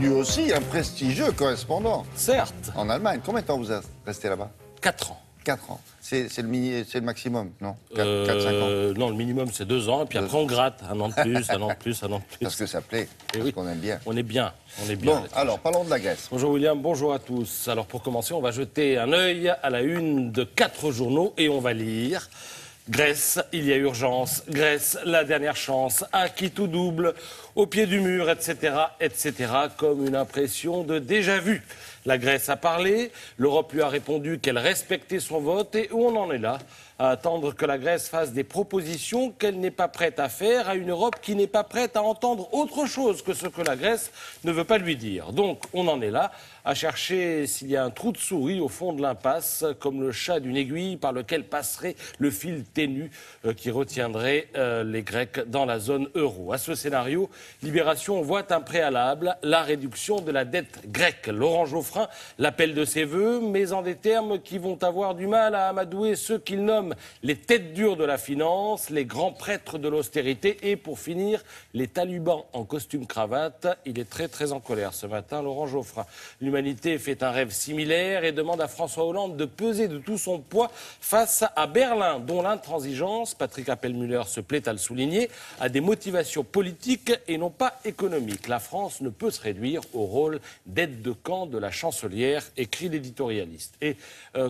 devenu aussi un prestigieux correspondant. Certes. En Allemagne. Combien de temps vous êtes resté là-bas? 4 ans. 4 ans. C'est le maximum, non? 4-5 ans. Non, le minimum, c'est 2 ans. Et puis après, on gratte. 1 an de plus, 1 an de plus, 1 an de plus. Parce que ça plaît. Et Parce oui. qu'on aime bien. On est bien. On est bien. Bon, alors, parlons de la Grèce. Bonjour William, bonjour à tous. Alors pour commencer, on va jeter un œil à la une de 4 journaux et on va lire Grèce, il y a urgence. Grèce, la dernière chance. À qui tout double, au pied du mur, etc., etc., comme une impression de déjà-vu. La Grèce a parlé, l'Europe lui a répondu qu'elle respectait son vote et où on en est là, à attendre que la Grèce fasse des propositions qu'elle n'est pas prête à faire à une Europe qui n'est pas prête à entendre autre chose que ce que la Grèce ne veut pas lui dire. Donc on en est là, à chercher s'il y a un trou de souris au fond de l'impasse, comme le chat d'une aiguille par lequel passerait le fil ténu qui retiendrait les Grecs dans la zone euro. À ce scénario, Libération voit un préalable, la réduction de la dette grecque. Laurent Geoffrin l'appelle de ses voeux, mais en des termes qui vont avoir du mal à amadouer ceux qu'il nomme les têtes dures de la finance, les grands prêtres de l'austérité et, pour finir, les talibans en costume-cravate. Il est très en colère ce matin, Laurent Geoffrin. L'humanité fait un rêve similaire et demande à François Hollande de peser de tout son poids face à Berlin, dont l'intransigeance, Patrick Appelmüller se plaît à le souligner, a des motivations politiques et non pas économiques. La France ne peut se réduire au rôle d'aide de camp de la chancelière, écrit l'éditorialiste. Et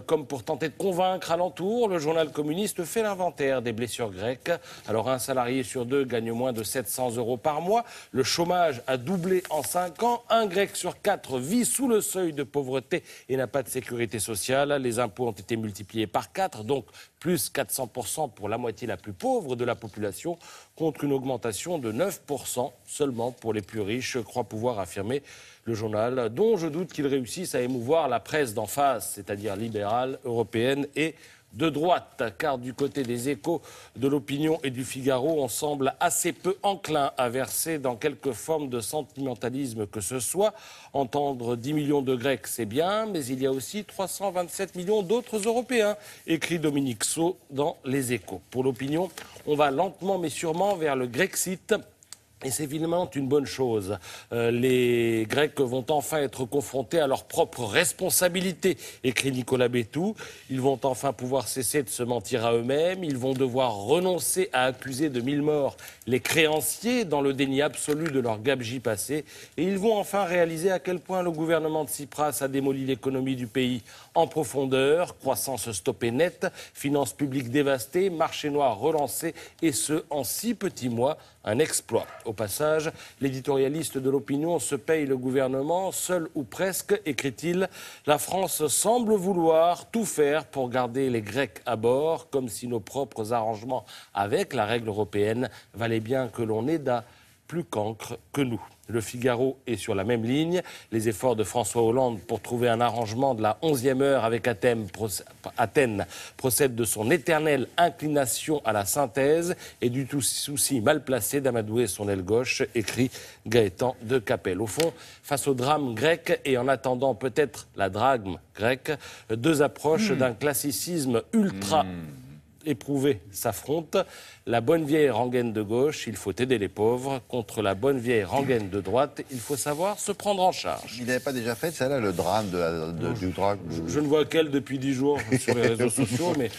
comme pour tenter de convaincre alentour, le journal communiste fait l'inventaire des blessures grecques. Alors un salarié sur 2 gagne moins de 700 € par mois, le chômage a doublé en 5 ans, un Grec sur 4 vit sous le seuil de pauvreté et n'a pas de sécurité sociale, les impôts ont été multipliés par 4, donc plus 400% pour la moitié la plus pauvre de la population, contre une augmentation de 9% seulement pour les plus riches, croit pouvoir affirmer le journal, dont je doute qu'il réussisse à émouvoir la presse d'en face, c'est-à-dire libérale, européenne et de droite, car du côté des Échos, de l'Opinion et du Figaro, on semble assez peu enclin à verser dans quelque forme de sentimentalisme que ce soit. Entendre 10 millions de Grecs, c'est bien, mais il y a aussi 327 millions d'autres Européens, écrit Dominique Sceaux dans les Échos. Pour l'Opinion, on va lentement mais sûrement vers le Grexit. Et c'est évidemment une bonne chose. Les Grecs vont enfin être confrontés à leurs propres responsabilités, écrit Nicolas Bétou. Ils vont enfin pouvoir cesser de se mentir à eux-mêmes. Ils vont devoir renoncer à accuser de 1000 morts les créanciers dans le déni absolu de leur gabegie passée. Et ils vont enfin réaliser à quel point le gouvernement de Tsipras a démoli l'économie du pays en profondeur. Croissance stoppée nette, finances publiques dévastées, marché noir relancé, et ce, en 6 petits mois. Un exploit. Au passage, l'éditorialiste de l'Opinion se paye le gouvernement, seul ou presque, écrit-il. La France semble vouloir tout faire pour garder les Grecs à bord, comme si nos propres arrangements avec la règle européenne valaient bien que l'on aidât plus qu'ancre que nous. Le Figaro est sur la même ligne. Les efforts de François Hollande pour trouver un arrangement de la 11e heure avec Athènes procèdent de son éternelle inclination à la synthèse et du tout souci mal placé d'amadouer son aile gauche, écrit Gaëtan de Capelle. Au fond, face au drame grec et en attendant peut-être la drachme grecque, 2 approches d'un classicisme ultra éprouvé s'affrontent. La bonne vieille rengaine de gauche, il faut aider les pauvres. Contre la bonne vieille rengaine de droite, il faut savoir se prendre en charge. Il n'avait pas déjà fait, celle-là, le drame du drame Je ne vois qu'elle depuis 10 jours sur les réseaux sociaux, mais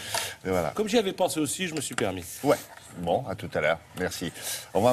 voilà. Comme j'y avais pensé aussi, je me suis permis. Ouais, bon, à tout à l'heure. Merci. On va